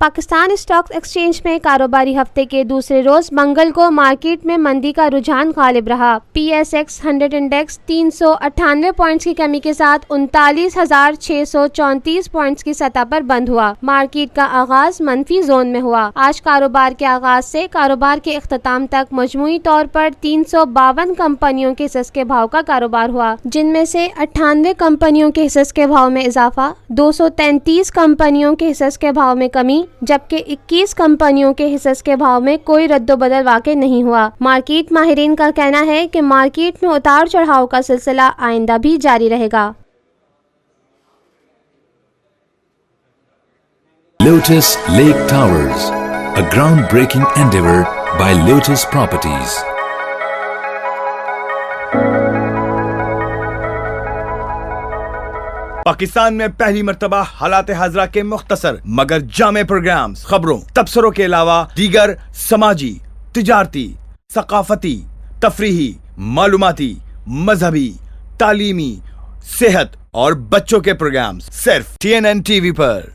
Pakistan stock exchange میں کاروباری ہفتے کے دوسرے روز منگل کو مارکیٹ میں مندی کا رجحان غالب رہا۔ P S x 100 index 398 points کی کمی کے ساتھ 39,634 پوائنٹس کی سطح پر بند ہوا۔ مارکیٹ کا آغاز منفی زون میں ہوا۔ آج کاروبار کے آغاز سے کاروبار کے اختتام تک مجموعی طور پر 352 کمپنیوں کے حصص کے بھاؤ کا کاروبار ہوا، جن میں سے 98 کمپنیوں کے حصص کے بھاؤ میں اضافہ، 233 کمپنیوں کے حصص کے بھاؤ میں کمی، جبکہ 21 کمپنیوں کے حصص کے بھاؤ میں کوئی رد و بدل واقع نہیں ہوا۔ مارکیٹ ماہرین کا کہنا ہے کہ مارکیٹ میں اتار چڑھاؤ کا سلسلہ آئندہ بھی جاری رہے گا۔ Lotus Lake Towers, a groundbreaking endeavor by Lotus Properties. Pakistan میں پہلی مرتبہ حالات حاضرہ کے مختصر مگر جامع پروگرامز، خبروں، تبصروں کے علاوہ دیگر سماجی، تجارتی، ثقافتی، تفریحی، معلوماتی، مذہبی، تعلیمی، صحت اور بچوں کے پروگرامز صرف TNN TV پر۔